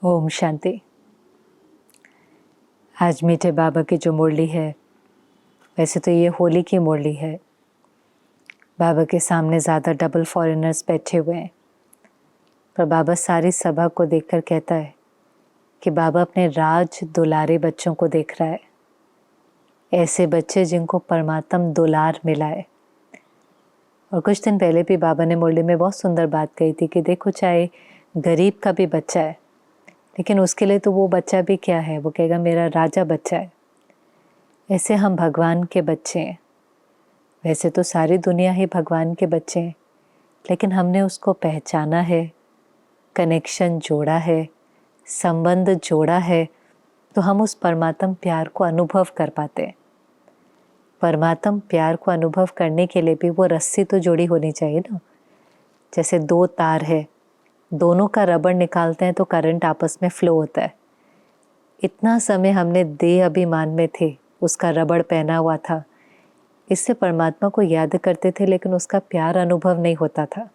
ओम शांति। आज मीठे बाबा की जो मुरली है, वैसे तो ये होली की मुरली है। बाबा के सामने ज़्यादा डबल फॉरेनर्स बैठे हुए हैं, पर बाबा सारी सभा को देखकर कहता है कि बाबा अपने राज दुलारे बच्चों को देख रहा है, ऐसे बच्चे जिनको परमात्म दुलार मिला है। और कुछ दिन पहले भी बाबा ने मुरली में बहुत सुंदर बात कही थी कि देखो, चाहे गरीब का भी बच्चा है, लेकिन उसके लिए तो वो बच्चा भी क्या है, वो कहेगा मेरा राजा बच्चा है। ऐसे हम भगवान के बच्चे हैं। वैसे तो सारी दुनिया ही भगवान के बच्चे हैं, लेकिन हमने उसको पहचाना है, कनेक्शन जोड़ा है, संबंध जोड़ा है, तो हम उस परमात्म प्यार को अनुभव कर पाते हैं। परमात्म प्यार को अनुभव करने के लिए भी वो रस्सी तो जोड़ी होनी चाहिए ना। जैसे दो तार है, दोनों का रबड़ निकालते हैं तो करंट आपस में फ्लो होता है। इतना समय हमने देह अभिमान में थे, उसका रबड़ पहना हुआ था, इससे परमात्मा को याद करते थे, लेकिन उसका प्यार अनुभव नहीं होता था,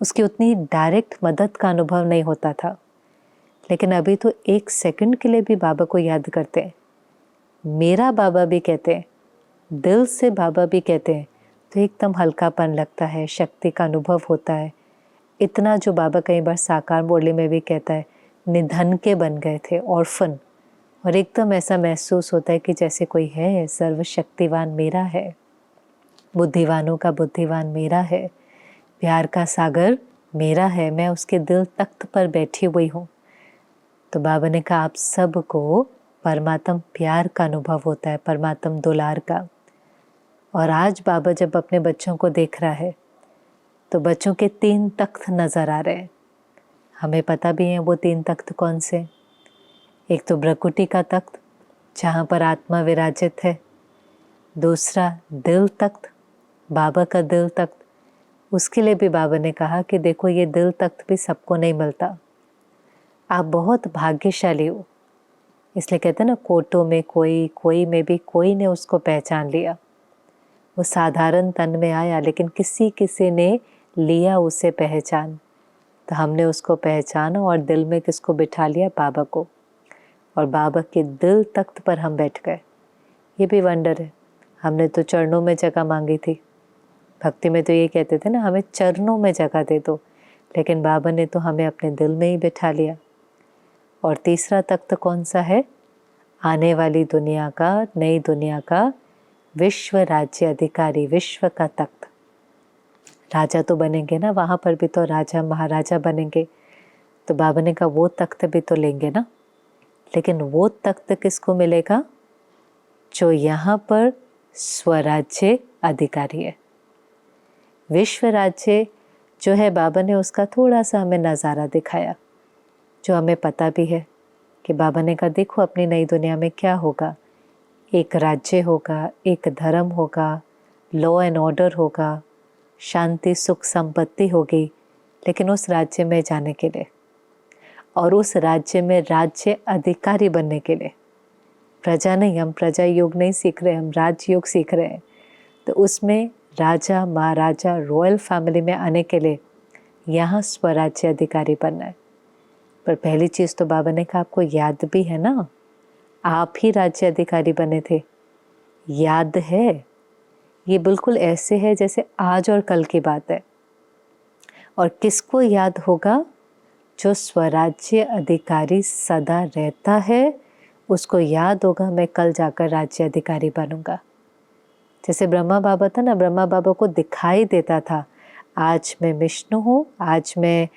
उसकी उतनी डायरेक्ट मदद का अनुभव नहीं होता था। लेकिन अभी तो एक सेकंड के लिए भी बाबा को याद करते हैं, मेरा बाबा भी कहते हैं, दिल से बाबा भी कहते हैं, तो एकदम हल्कापन लगता है, शक्ति का अनुभव होता है। इतना जो बाबा कई बार साकार मुरली में भी कहता है, निधन के बन गए थे, ऑर्फन, और एकदम ऐसा महसूस होता है कि जैसे कोई है, सर्वशक्तिवान मेरा है, बुद्धिवानों का बुद्धिवान मेरा है, प्यार का सागर मेरा है, मैं उसके दिल तख्त पर बैठी हुई हूँ। तो बाबा ने कहा आप सबको परमात्म प्यार का अनुभव होता है, परमात्म दुलार का। और आज बाबा जब अपने बच्चों को देख रहा है तो बच्चों के 3 तख्त नज़र आ रहे हैं। हमें पता भी है वो 3 तख्त कौन से। एक तो ब्रकुटी का तख्त जहाँ पर आत्मा विराजित है, दूसरा दिल तख्त, बाबा का दिल तख्त। उसके लिए भी बाबा ने कहा कि देखो, ये दिल तख्त भी सबको नहीं मिलता, आप बहुत भाग्यशाली हो। इसलिए कहते हैं ना, कोटों में कोई, कोई में भी कोई ने उसको पहचान लिया। वो साधारण तन में आया, लेकिन किसी किसी ने लिया उसे पहचान, तो हमने उसको पहचाना और दिल में किसको बिठा लिया, बाबा को। और बाबा के दिल तख्त पर हम बैठ गए। ये भी वंडर है। हमने तो चरणों में जगह मांगी थी, भक्ति में तो ये कहते थे ना, हमें चरणों में जगह दे दो, लेकिन बाबा ने तो हमें अपने दिल में ही बिठा लिया। और तीसरा तख्त कौन सा है? आने वाली दुनिया का, नई दुनिया का विश्व राज्य अधिकारी, विश्व का तख्त। राजा तो बनेंगे ना, वहाँ पर भी तो राजा महाराजा बनेंगे। तो बाबा ने कहा वो तख्त भी तो लेंगे ना, लेकिन वो तख्त किसको मिलेगा? जो यहाँ पर स्वराज्य अधिकारी है। विश्व राज्य जो है, बाबा ने उसका थोड़ा सा हमें नज़ारा दिखाया, जो हमें पता भी है कि बाबा ने कहा देखो अपनी नई दुनिया में क्या होगा। एक राज्य होगा, एक धर्म होगा, लॉ एंड ऑर्डर होगा, शांति सुख संपत्ति होगी। लेकिन उस राज्य में जाने के लिए और उस राज्य में राज्य अधिकारी बनने के लिए, प्रजा नहीं, हम प्रजा योग नहीं सीख रहे, हम राज योग सीख रहे हैं। तो उसमें राजा महाराजा रॉयल फैमिली में आने के लिए यहाँ स्वराज्य अधिकारी बनना है। पर पहली चीज़ तो बाबा ने कहा आपको याद भी है ना, आप ही राज्य अधिकारी बने थे, याद है। ये बिल्कुल ऐसे है जैसे आज और कल की बात है। और किसको याद होगा? जो स्वराज्य अधिकारी सदा रहता है, उसको याद होगा मैं कल जाकर राज्य अधिकारी बनूंगा। जैसे ब्रह्मा बाबा था ना, ब्रह्मा बाबा को दिखाई देता था आज मैं विष्णु हूँ, आज मैं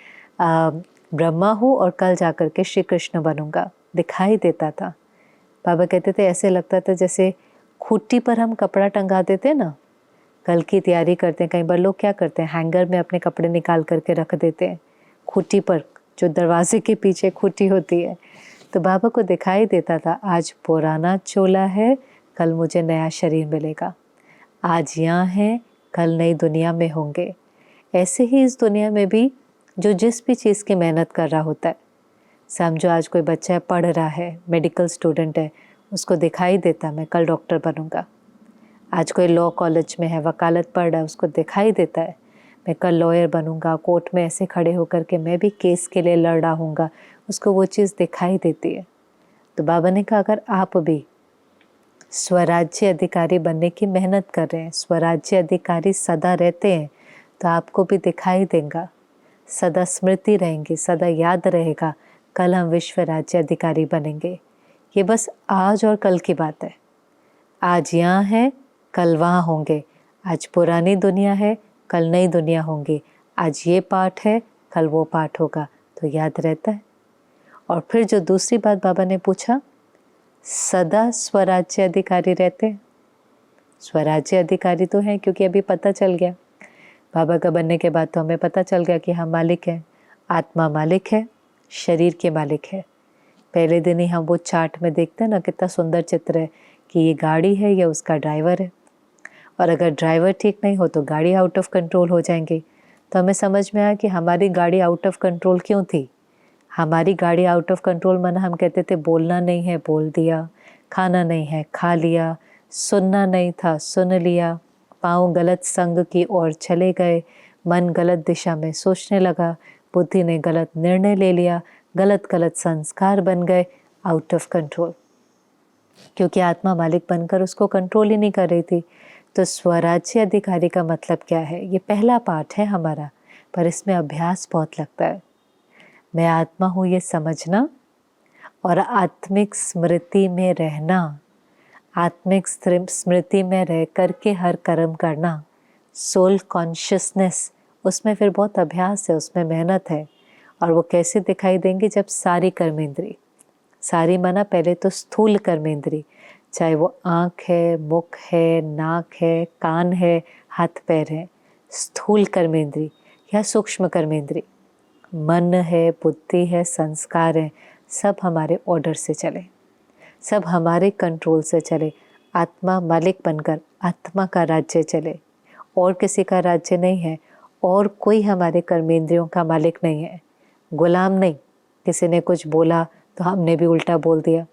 ब्रह्मा हूँ और कल जाकर के श्री कृष्ण बनूंगा, दिखाई देता था। बाबा कहते थे ऐसे लगता था जैसे खूंटी पर हम कपड़ा टंगा देते ना, कल की तैयारी करते हैं। कई बार लोग क्या करते हैं, हैंगर में अपने कपड़े निकाल करके रख देते हैं खूंटी पर, जो दरवाजे के पीछे खूंटी होती है। तो बाबा को दिखाई देता था आज पुराना चोला है, कल मुझे नया शरीर मिलेगा, आज यहाँ है, कल नई दुनिया में होंगे। ऐसे ही इस दुनिया में भी जो जिस भी चीज़ की मेहनत कर रहा होता है, समझो आज कोई बच्चा है, पढ़ रहा है, मेडिकल स्टूडेंट है, उसको दिखाई देता मैं कल डॉक्टर बनूंगा। आज कोई लॉ कॉलेज में है, वकालत पढ़ रहा है, उसको दिखाई देता है मैं कल लॉयर बनूंगा, कोर्ट में ऐसे खड़े होकर के मैं भी केस के लिए लड़ रहा हूँगा, उसको वो चीज़ दिखाई देती है। तो बाबा ने कहा अगर आप भी स्वराज्य अधिकारी बनने की मेहनत कर रहे हैं, स्वराज्य अधिकारी सदा रहते हैं, तो आपको भी दिखाई देगा, सदा स्मृति रहेंगी, सदा याद रहेगा, कल हम विश्व राज्य अधिकारी बनेंगे। ये बस आज और कल की बात है। आज यहाँ है, कल वहाँ होंगे। आज पुरानी दुनिया है, कल नई दुनिया होंगी। आज ये पाठ है, कल वो पाठ होगा। तो याद रहता है। और फिर जो दूसरी बात बाबा ने पूछा, सदा स्वराज्य अधिकारी रहते हैं। स्वराज्य अधिकारी तो हैं क्योंकि अभी पता चल गया, बाबा का बनने के बाद तो हमें पता चल गया कि हम मालिक हैं। आत्मा मालिक है, शरीर के मालिक है। पहले दिन ही हम वो चार्ट में देखते हैं ना, कितना सुंदर चित्र है कि ये गाड़ी है, ये उसका ड्राइवर है। और अगर ड्राइवर ठीक नहीं हो तो गाड़ी आउट ऑफ कंट्रोल हो जाएंगी। तो हमें समझ में आया कि हमारी गाड़ी आउट ऑफ कंट्रोल क्यों थी। हमारी गाड़ी आउट ऑफ कंट्रोल माना हम कहते थे बोलना नहीं है, बोल दिया, खाना नहीं है, खा लिया, सुनना नहीं था, सुन लिया, पाँव गलत संग की ओर चले गए, मन गलत दिशा में सोचने लगा, बुद्धि ने गलत निर्णय ले लिया, गलत गलत संस्कार बन गए, आउट ऑफ कंट्रोल। क्योंकि आत्मा मालिक बनकर उसको कंट्रोल ही नहीं कर रही थी। तो स्वराज्य अधिकारी का मतलब क्या है? ये पहला पाठ है हमारा, पर इसमें अभ्यास बहुत लगता है। मैं आत्मा हूँ ये समझना और आत्मिक स्मृति में रहना, आत्मिक स्मृति में रह करके हर कर्म करना, सोल कॉन्शियसनेस, उसमें फिर बहुत अभ्यास है, उसमें मेहनत है। और वो कैसे दिखाई देंगे? जब सारी कर्मेंद्री, सारी माना पहले तो स्थूल कर्मेंद्री, चाहे वो आँख है, मुख है, नाक है, कान है, हाथ पैर है, स्थूल कर्मेंद्री या सूक्ष्म कर्मेंद्री, मन है, बुद्धि है, संस्कार है, सब हमारे ऑर्डर से चले, सब हमारे कंट्रोल से चले। आत्मा मालिक बनकर आत्मा का राज्य चले, और किसी का राज्य नहीं है, और कोई हमारे कर्मेंद्रियों का मालिक नहीं है, गुलाम नहीं। किसी ने कुछ बोला तो हमने भी उल्टा बोल दिया,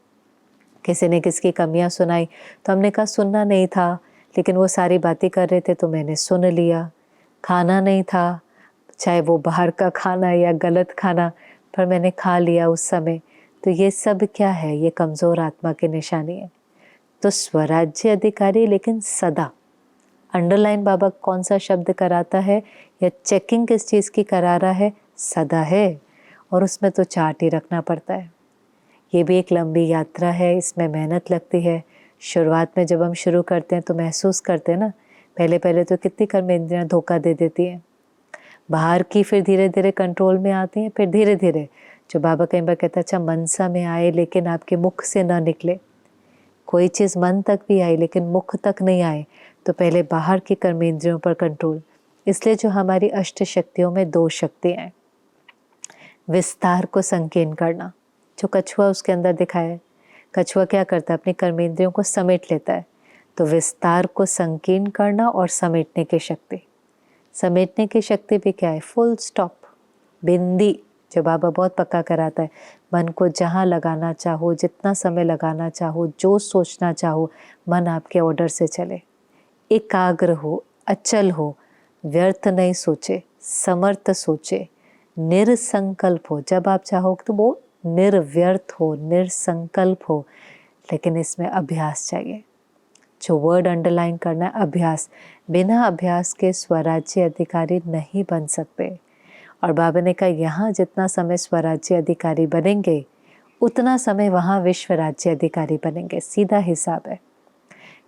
किसी ने किसकी कमियां सुनाई तो हमने कहा सुनना नहीं था, लेकिन वो सारी बातें कर रहे थे तो मैंने सुन लिया। खाना नहीं था, चाहे वो बाहर का खाना या गलत खाना, पर मैंने खा लिया उस समय। तो ये सब क्या है? ये कमज़ोर आत्मा की निशानी है। तो स्वराज्य अधिकारी, लेकिन सदा, अंडरलाइन बाबा कौन सा शब्द कराता है या चेकिंग किस चीज़ की करा रहा है? सदा है। और उसमें तो चार्ट ही रखना पड़ता है। ये भी एक लंबी यात्रा है, इसमें मेहनत लगती है। शुरुआत में जब हम शुरू करते हैं तो महसूस करते हैं ना, पहले पहले तो कितनी कर्मेंद्रियाँ धोखा दे देती हैं, बाहर की फिर धीरे धीरे कंट्रोल में आती हैं, फिर धीरे धीरे जो बाबा कई बार कहता है, अच्छा मनसा में आए लेकिन आपके मुख से ना निकले। कोई चीज़ मन तक भी आई लेकिन मुख तक नहीं आए, तो पहले बाहर की कर्मेंद्रियों पर कंट्रोल। इसलिए जो हमारी अष्ट शक्तियों में 2 शक्तियाँ हैं, विस्तार को संकीर्ण करना, जो कछुआ उसके अंदर दिखाया है। कछुआ क्या करता है? अपनी कर्मेंद्रियों को समेट लेता है। तो विस्तार को संकीर्ण करना और समेटने की शक्ति, समेटने की शक्ति भी क्या है? फुल स्टॉप, बिंदी, जो बाबा बहुत पक्का कराता है। मन को जहाँ लगाना चाहो, जितना समय लगाना चाहो, जो सोचना चाहो, मन आपके ऑर्डर से चले, एकाग्र हो, अचल हो, व्यर्थ नहीं सोचे, समर्थ सोचे, निरसंकल्प हो। जब आप चाहो तो वो निर्व्यर्थ हो, निरसंकल्प हो। लेकिन इसमें अभ्यास चाहिए। जो वर्ड अंडरलाइन करना है, अभ्यास। बिना अभ्यास के स्वराज्य अधिकारी नहीं बन सकते। और बाबा ने कहा यहाँ जितना समय स्वराज्य अधिकारी बनेंगे, उतना समय वहाँ विश्व राज्य अधिकारी बनेंगे। सीधा हिसाब है।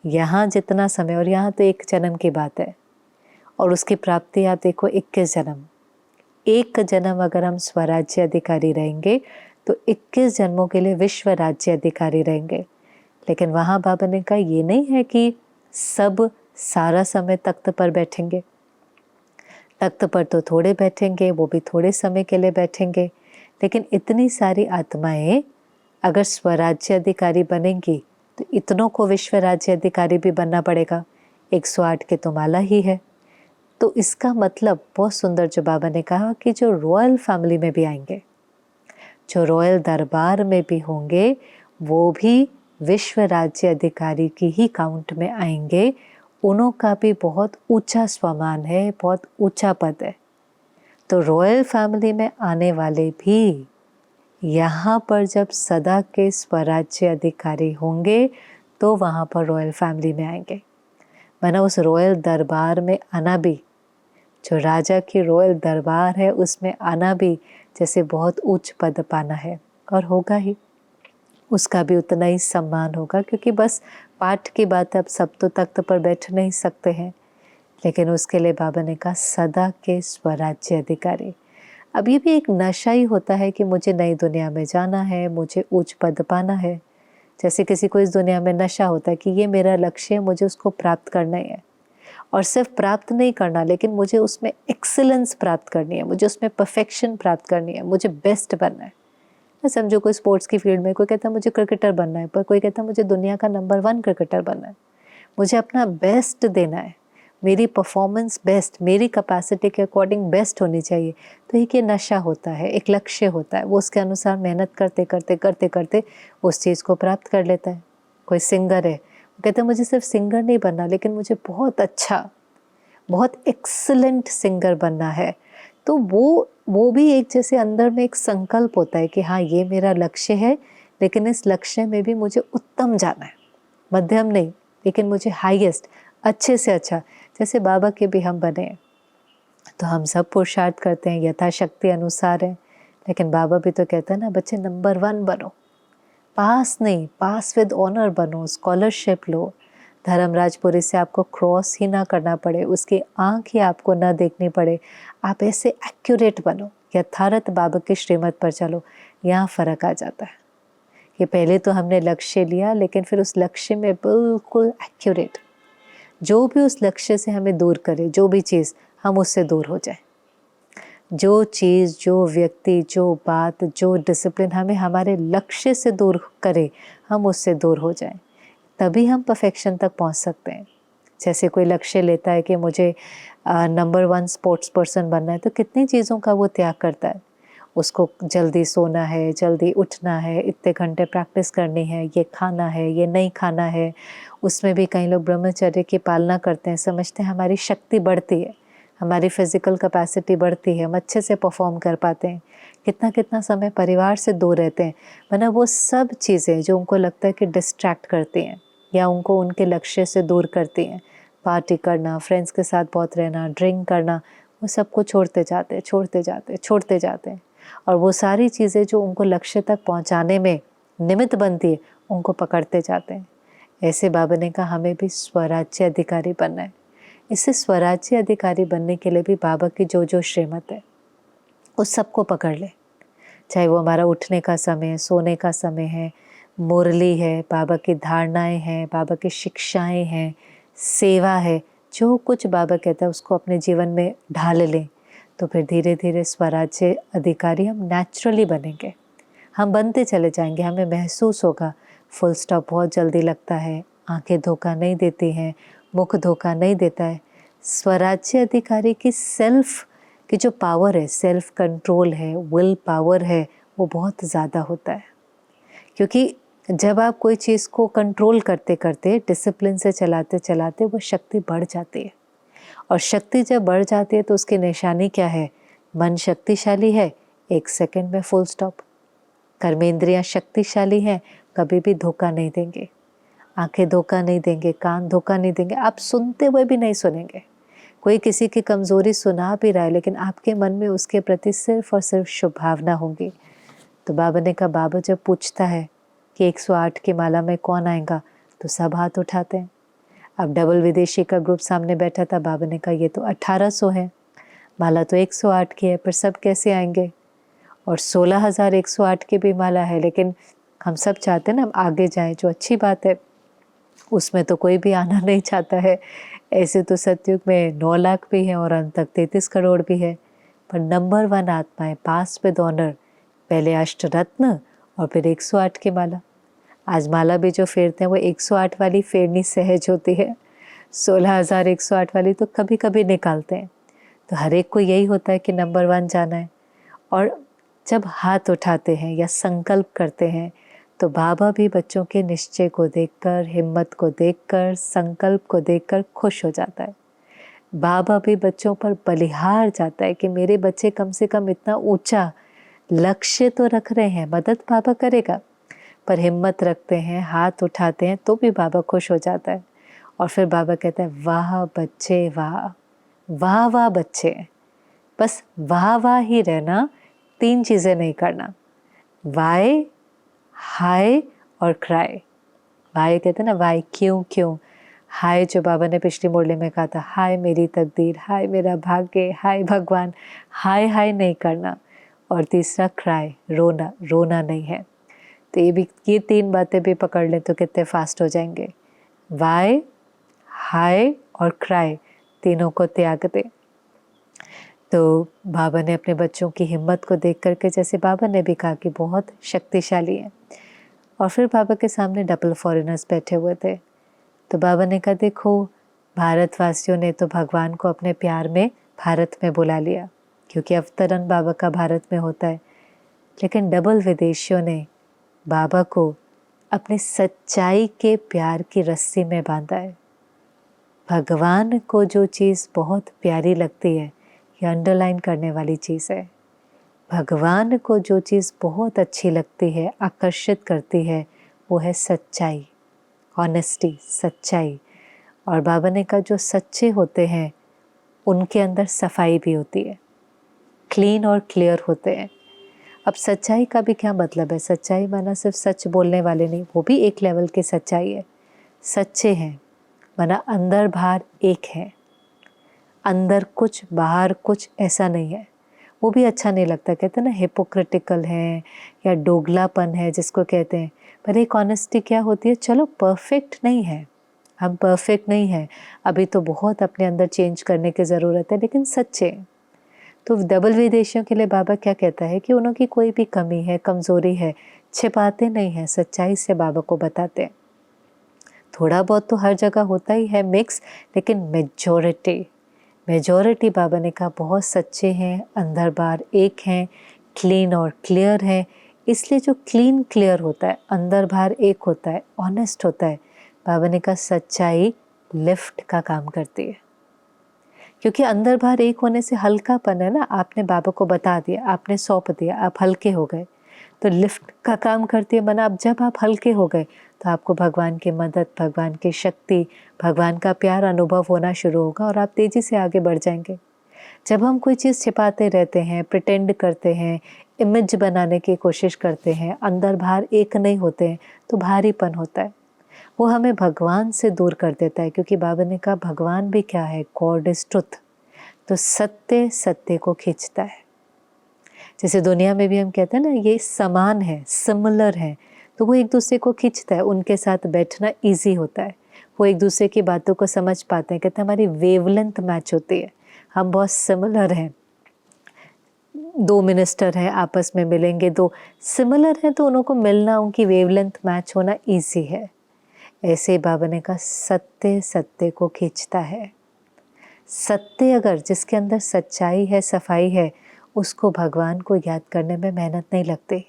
यहाँ जितना समय, और यहाँ तो 1 जन्म की बात है, और उसकी प्राप्ति आप देखो 21 जन्म। 1 जन्म अगर हम स्वराज्य अधिकारी रहेंगे तो 21 जन्मों के लिए विश्व राज्य अधिकारी रहेंगे। लेकिन वहाँ बाबा ने कहा ये नहीं है कि सब सारा समय तख्त पर बैठेंगे। तख्त पर तो थोड़े बैठेंगे, वो भी थोड़े समय के लिए बैठेंगे। लेकिन इतनी सारी आत्माएं अगर स्वराज्य अधिकारी बनेंगी तो इतनों को विश्व राज्य अधिकारी भी बनना पड़ेगा। 108 के तो माला ही है। तो इसका मतलब बहुत सुंदर जो बाबा ने कहा कि जो रॉयल फैमिली में भी आएंगे, जो रॉयल दरबार में भी होंगे, वो भी विश्व राज्य अधिकारी की ही काउंट में आएंगे। उनों का भी बहुत ऊंचा स्वमान है, बहुत ऊंचा पद है। तो रॉयल फैमिली में आने वाले भी यहाँ पर जब सदा के स्वराज्य अधिकारी होंगे तो वहाँ पर रॉयल फैमिली में आएंगे। वरना उस रॉयल दरबार में आना भी, जो राजा की रॉयल दरबार है उसमें आना भी जैसे बहुत उच्च पद पाना है, और होगा ही, उसका भी उतना ही सम्मान होगा। क्योंकि बस पाठ की बात है, अब सब तो तख्त पर बैठ नहीं सकते हैं, लेकिन उसके लिए बाबा ने कहा सदा के स्वराज्य अधिकारी। अब ये भी एक नशा ही होता है कि मुझे नई दुनिया में जाना है, मुझे उच्च पद पाना है। जैसे किसी को इस दुनिया में नशा होता है कि ये मेरा लक्ष्य है, मुझे उसको प्राप्त करना ही है, और सिर्फ प्राप्त नहीं करना लेकिन मुझे उसमें एक्सीलेंस प्राप्त करनी है, मुझे उसमें परफेक्शन प्राप्त करनी है, मुझे बेस्ट बनना है। समझो कोई स्पोर्ट्स की फील्ड में कोई कहता है मुझे क्रिकेटर बनना है, पर कोई कहता है मुझे दुनिया का नंबर 1 क्रिकेटर बनना है, मुझे अपना बेस्ट देना है, मेरी परफॉर्मेंस बेस्ट, मेरी कैपेसिटी के अकॉर्डिंग बेस्ट होनी चाहिए। तो एक ये नशा होता है, एक लक्ष्य होता है, वो उसके अनुसार मेहनत करते करते करते करते उस चीज़ को प्राप्त कर लेता है। कोई सिंगर है, वो कहता है मुझे सिर्फ सिंगर नहीं बनना लेकिन मुझे बहुत अच्छा, बहुत एक्सीलेंट सिंगर बनना है। तो वो भी एक जैसे अंदर में एक संकल्प होता है कि हाँ ये मेरा लक्ष्य है, लेकिन इस लक्ष्य में भी मुझे उत्तम जाना है, मध्यम नहीं, लेकिन मुझे हाईएस्ट, अच्छे से अच्छा। जैसे बाबा के भी हम बने, तो हम सब पुरुषार्थ करते हैं यथाशक्ति अनुसार है, लेकिन बाबा भी तो कहते हैं ना बच्चे नंबर 1 बनो, पास नहीं, पास विद ऑनर बनो, स्कॉलरशिप लो, धर्मराजपुरी से आपको क्रॉस ही ना करना पड़े, उसकी आंख ही आपको ना देखनी पड़े, आप ऐसे एक्यूरेट बनो, यथार्थ बाबा के श्रीमत पर चलो। यहाँ फ़र्क आ जाता है कि पहले तो हमने लक्ष्य लिया, लेकिन फिर उस लक्ष्य में बिल्कुल एक्यूरेट, जो भी उस लक्ष्य से हमें दूर करे, जो भी चीज़, हम उससे दूर हो जाए। जो चीज़, जो व्यक्ति, जो बात, जो डिसिप्लिन हमें हमारे लक्ष्य से दूर करे, हम उससे दूर हो जाएं, तभी हम परफेक्शन तक पहुंच सकते हैं। जैसे कोई लक्ष्य लेता है कि मुझे नंबर 1 स्पोर्ट्स पर्सन बनना है, तो कितनी चीज़ों का वो त्याग करता है। उसको जल्दी सोना है, जल्दी उठना है, इतने घंटे प्रैक्टिस करनी है, ये खाना है, ये नहीं खाना है। उसमें भी कई लोग ब्रह्मचर्य की पालना करते हैं, समझते हैं हमारी शक्ति बढ़ती है, हमारी फिज़िकल कैपेसिटी बढ़ती है, हम अच्छे से परफॉर्म कर पाते हैं। कितना कितना समय परिवार से दूर रहते हैं, वरना वो सब चीज़ें जो उनको लगता है कि डिस्ट्रैक्ट करती हैं या उनको उनके लक्ष्य से दूर करती हैं, पार्टी करना, फ्रेंड्स के साथ बहुत रहना, ड्रिंक करना, वो सबको छोड़ते जाते छोड़ते जाते छोड़ते जाते हैं। और वो सारी चीज़ें जो उनको लक्ष्य तक पहुंचाने में निमित्त बनती है, उनको पकड़ते जाते हैं। ऐसे बाबा ने कहा हमें भी स्वराज्य अधिकारी बनना है। इससे स्वराज्य अधिकारी बनने के लिए भी बाबा की जो जो श्रीमत है उस सबको पकड़ ले, चाहे वो हमारा उठने का समय है, सोने का समय है, मुरली है, बाबा की धारणाएं हैं, बाबा की शिक्षाएं हैं, सेवा है, जो कुछ बाबा कहता है उसको अपने जीवन में ढाल लें, तो फिर धीरे धीरे स्वराज्य अधिकारी हम नेचुरली बनेंगे। हम बनते चले जाएंगे, हमें महसूस होगा। फुल स्टॉप बहुत जल्दी लगता है, आंखें धोखा नहीं देती हैं, मुख धोखा नहीं देता है। स्वराज्य अधिकारी की सेल्फ की जो पावर है, सेल्फ कंट्रोल है, विल पावर है, वो बहुत ज़्यादा होता है। क्योंकि जब आप कोई चीज़ को कंट्रोल करते करते, डिसिप्लिन से चलाते चलाते, वो शक्ति बढ़ जाती है। और शक्ति जब बढ़ जाती है तो उसकी निशानी क्या है? मन शक्तिशाली है, 1 सेकंड में फुल स्टॉप। कर्मेंद्रियाँ शक्तिशाली हैं, कभी भी धोखा नहीं देंगे, आंखें धोखा नहीं देंगे, कान धोखा नहीं देंगे, आप सुनते हुए भी नहीं सुनेंगे। कोई किसी की कमज़ोरी सुना भी रहा है, लेकिन आपके मन में उसके प्रति सिर्फ और सिर्फ शुभ भावना होंगी। तो बाबा ने कहा, बाबा जब पूछता है कि 108 की माला में कौन आएगा, तो सब हाथ उठाते हैं। अब डबल विदेशी का ग्रुप सामने बैठा था, बाबा ने कहा ये तो 1800 है, माला तो 108 की है, पर सब कैसे आएंगे? और 16,108 की भी माला है, लेकिन हम सब चाहते हैं ना हम आगे जाएं, जो अच्छी बात है, उसमें तो कोई भी आना नहीं चाहता है। ऐसे तो सतयुग में 9 लाख भी हैं और अंत तक 33 करोड़ भी है, पर नंबर 1 आत्माएं पास विद ऑनर, पहले अष्टरत्न और फिर 108 की माला। आज माला भी जो फेरते हैं वो 108 वाली फेरनी सहज होती है, 16,108 वाली तो कभी कभी निकालते हैं। तो हर एक को यही होता है कि नंबर 1 जाना है। और जब हाथ उठाते हैं या संकल्प करते हैं, तो बाबा भी बच्चों के निश्चय को देखकर, हिम्मत को देखकर, संकल्प को देखकर खुश हो जाता है। बाबा भी बच्चों पर बलिहार जाता है कि मेरे बच्चे कम से कम इतना ऊंचा लक्ष्य तो रख रहे हैं, मदद बाबा करेगा, पर हिम्मत रखते हैं, हाथ उठाते हैं तो भी बाबा खुश हो जाता है। और फिर बाबा कहता है वाह बच्चे वाह, वाह वाह बच्चे। बस वाह वाह ही रहना, 3 चीज़ें नहीं करना, वाई, हाय और क्राई। वाई कहते हैं ना, वाई क्यों क्यों। हाय जो बाबा ने पिछली मुरली में कहा था, हाय मेरी तकदीर, हाय मेरा भाग्य, हाय भगवान, हाय हाय नहीं करना। और तीसरा क्राई, रोना, रोना नहीं है। तो ये 3 बातें भी पकड़ लें तो कितने फास्ट हो जाएंगे। वाई, हाय और क्राई, तीनों को त्याग दे। तो बाबा ने अपने बच्चों की हिम्मत को देख करके, जैसे बाबा ने भी कहा कि बहुत शक्तिशाली है। और फिर बाबा के सामने डबल फॉरेनर्स बैठे हुए थे। तो बाबा ने कहा देखो, भारतवासियों ने तो भगवान को अपने प्यार में भारत में बुला लिया, क्योंकि अवतरण बाबा का भारत में होता है। लेकिन डबल विदेशियों ने बाबा को अपनी सच्चाई के प्यार की रस्सी में बांधा है। भगवान को जो चीज़ बहुत प्यारी लगती है, ये अंडरलाइन करने वाली चीज़ है। भगवान को जो चीज़ बहुत अच्छी लगती है, आकर्षित करती है, वो है सच्चाई, ऑनेस्टी, सच्चाई। और बाबा ने कहा जो सच्चे होते हैं उनके अंदर सफाई भी होती है, क्लीन और क्लियर होते हैं। अब सच्चाई का भी क्या मतलब है? सच्चाई माना सिर्फ सच बोलने वाले नहीं, वो भी एक लेवल की सच्चाई है। सच्चे हैं माना अंदर बाहर एक है, अंदर कुछ बाहर कुछ ऐसा नहीं है। वो भी अच्छा नहीं लगता, कहते हैं ना हिपोक्रिटिकल है या दोगलापन है जिसको कहते हैं। पर एक ऑनेस्टी क्या होती है, चलो परफेक्ट नहीं है, हम परफेक्ट नहीं हैं, अभी तो बहुत अपने अंदर चेंज करने की ज़रूरत है, लेकिन सच्चे। तो डबल विदेशियों के लिए बाबा क्या कहता है कि उनकी कोई भी कमी है, कमज़ोरी है, छिपाते नहीं हैं, सच्चाई से बाबा को बताते हैं। थोड़ा बहुत तो हर जगह होता ही है मिक्स, लेकिन मेजॉरिटी बाबा ने कहा बहुत सच्चे हैं, अंदर बाहर एक हैं, क्लीन और क्लियर हैं। इसलिए जो क्लीन क्लियर होता है, अंदर बाहर एक होता है, ऑनेस्ट होता है, बाबा ने कहा सच्चाई लिफ्ट का काम करती है। क्योंकि अंदर बाहर एक होने से हल्कापन है ना, आपने बाबा को बता दिया, आपने सौंप दिया, आप हल्के हो गए, तो लिफ्ट का काम करती है। माना अब जब आप हल्के हो गए तो आपको भगवान की मदद, भगवान की शक्ति, भगवान का प्यार अनुभव होना शुरू होगा और आप तेज़ी से आगे बढ़ जाएंगे। जब हम कोई चीज़ छिपाते रहते हैं, प्रिटेंड करते हैं, इमेज बनाने की कोशिश करते हैं, अंदर बाहर एक नहीं होते हैं, तो भारीपन होता है, वो हमें भगवान से दूर कर देता है। क्योंकि बाबा ने कहा भगवान भी क्या है, गॉड इज ट्रुथ। तो सत्य सत्य को खींचता है। जैसे दुनिया में भी हम कहते हैं ना ये समान है, सिमिलर है, तो वो एक दूसरे को खींचता है, उनके साथ बैठना इजी होता है, वो एक दूसरे की बातों को समझ पाते हैं। कहते हैं हमारी वेवलेंथ मैच होती है, हम बहुत सिमिलर हैं। 2 मिनिस्टर हैं, आपस में मिलेंगे, 2 सिमिलर हैं, तो उनको मिलना, उनकी वेवलेंथ मैच होना ईजी है। ऐसे ही बाबा ने कहा सत्य सत्य को खींचता है। सत्य अगर जिसके अंदर सच्चाई है, सफाई है, उसको भगवान को याद करने में मेहनत नहीं लगती,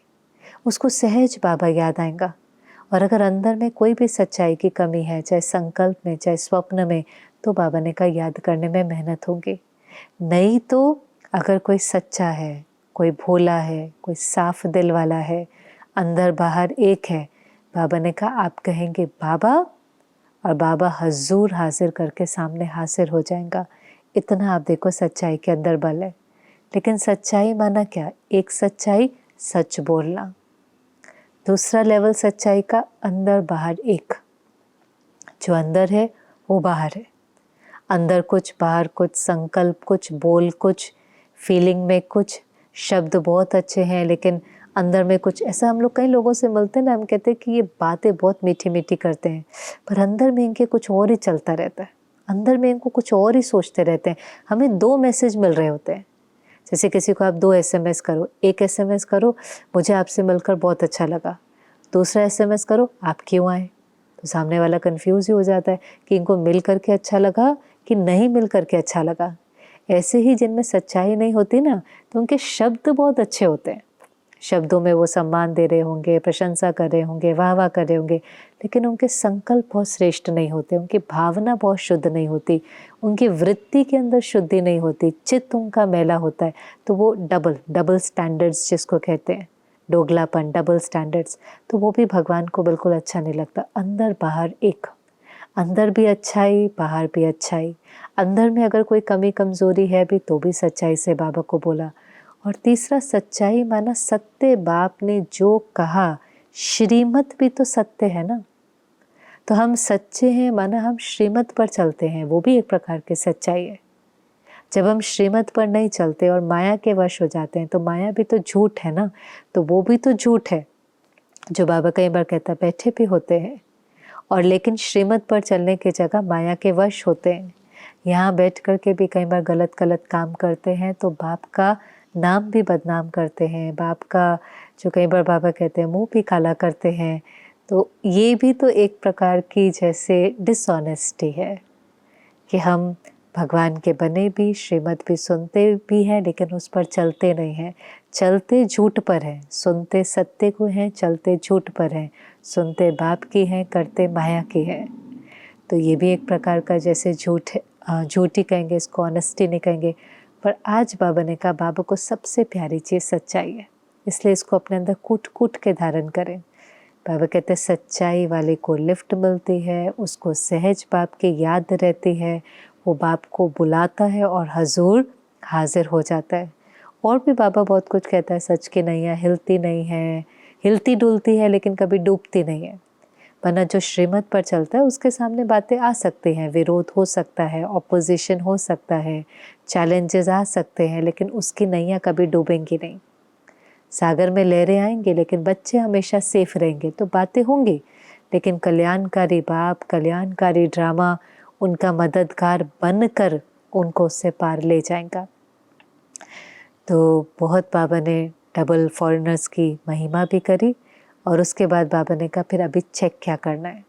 उसको सहज बाबा याद आएगा। और अगर अंदर में कोई भी सच्चाई की कमी है, चाहे संकल्प में, चाहे स्वप्न में, तो बाबा ने कहा याद करने में मेहनत होगी। नहीं तो अगर कोई सच्चा है, कोई भोला है, कोई साफ दिल वाला है, अंदर बाहर एक है, बाबा ने कहा आप कहेंगे बाबा, और बाबा हजूर हाजिर करके सामने हाजिर हो जाएगा। इतना आप देखो सच्चाई के अंदर बल है। लेकिन सच्चाई माना क्या? एक सच्चाई सच बोलना, दूसरा लेवल सच्चाई का अंदर बाहर एक। जो अंदर है वो बाहर है, अंदर कुछ बाहर कुछ, संकल्प कुछ, बोल कुछ, फीलिंग में कुछ, शब्द बहुत अच्छे हैं लेकिन अंदर में कुछ ऐसा। हम लोग कई लोगों से मिलते हैं ना, हम कहते हैं कि ये बातें बहुत मीठी मीठी करते हैं, पर अंदर में इनके कुछ और ही चलता रहता है, अंदर में इनको कुछ और ही सोचते रहते हैं। हमें 2 मैसेज मिल रहे होते हैं। जैसे किसी को आप 2 SMS करो, एक SMS करो मुझे आपसे मिलकर बहुत अच्छा लगा, दूसरा SMS करो आप क्यों आए, तो सामने वाला कंफ्यूज ही हो जाता है कि इनको मिल करके अच्छा लगा कि नहीं मिल करके अच्छा लगा। ऐसे ही जिनमें सच्चाई नहीं होती ना, तो उनके शब्द बहुत अच्छे होते हैं, शब्दों में वो सम्मान दे रहे होंगे, प्रशंसा कर रहे होंगे, वाह वाह कर रहे होंगे, लेकिन उनके संकल्प बहुत श्रेष्ठ नहीं होते, उनकी भावना बहुत शुद्ध नहीं होती, उनकी वृत्ति के अंदर शुद्धि नहीं होती, चित्त उनका मैला होता है, तो वो डबल स्टैंडर्ड्स जिसको कहते हैं, दोगलापन, डबल स्टैंडर्ड्स, तो वो भी भगवान को बिल्कुल अच्छा नहीं लगता। अंदर बाहर एक, अंदर भी अच्छाई, बाहर भी अच्छाई, अंदर में अगर कोई कमी कमज़ोरी है भी तो भी सच्चाई से बाबा को बोला। और तीसरा सच्चाई माना सत्य, बाप ने जो कहा, श्रीमत भी तो सत्य है ना, तो हम सच्चे हैं माना हम श्रीमत पर चलते हैं, वो भी एक प्रकार की सच्चाई है। जब हम श्रीमत पर नहीं चलते और माया के वश हो जाते हैं तो माया भी तो झूठ है ना, तो वो भी तो झूठ है। जो बाबा कई बार कहता है बैठे भी होते हैं और लेकिन श्रीमत पर चलने की जगह माया के वश होते हैं। यहाँ बैठ कर के भी कई बार गलत गलत काम करते हैं तो बाप का नाम भी बदनाम करते हैं, बाप का जो कई बार बाबा कहते हैं मुंह भी काला करते हैं। तो ये भी तो एक प्रकार की जैसे डिसऑनेस्टी है कि हम भगवान के बने भी, श्रीमत भी सुनते भी हैं लेकिन उस पर चलते नहीं हैं, चलते झूठ पर हैं, सुनते सत्य को हैं, चलते झूठ पर हैं, सुनते बाप की हैं, करते माया की हैं। तो ये भी एक प्रकार का जैसे झूठ है, झूठी कहेंगे इसको, ऑनेस्टी नहीं कहेंगे। पर आज बाबा ने कहा बाबा को सबसे प्यारी चीज़ सच्चाई है, इसलिए इसको अपने अंदर कूट कूट के धारण करें। बाबा कहते हैं सच्चाई वाले को लिफ्ट मिलती है, उसको सहज बाप की याद रहती है, वो बाप को बुलाता है और हजूर हाजिर हो जाता है। और भी बाबा बहुत कुछ कहता है, सच की नहीं है, हिलती नहीं है, हिलती डुलती है लेकिन कभी डूबती नहीं है। वरना जो श्रीमत पर चलता है उसके सामने बातें आ सकती हैं, विरोध हो सकता है, ऑपोजिशन हो सकता है, चैलेंजेस आ सकते हैं, लेकिन उसकी नैया कभी डूबेंगी नहीं। सागर में लहरें आएंगे लेकिन बच्चे हमेशा सेफ रहेंगे। तो बातें होंगी लेकिन कल्याणकारी बाप, कल्याणकारी ड्रामा उनका मददगार बनकर उनको उससे पार ले जाएगा। तो बहुत बाबा ने डबल फॉरेनर्स की महिमा भी करी और उसके बाद बाबा ने कहा फिर अभी चेक क्या करना है।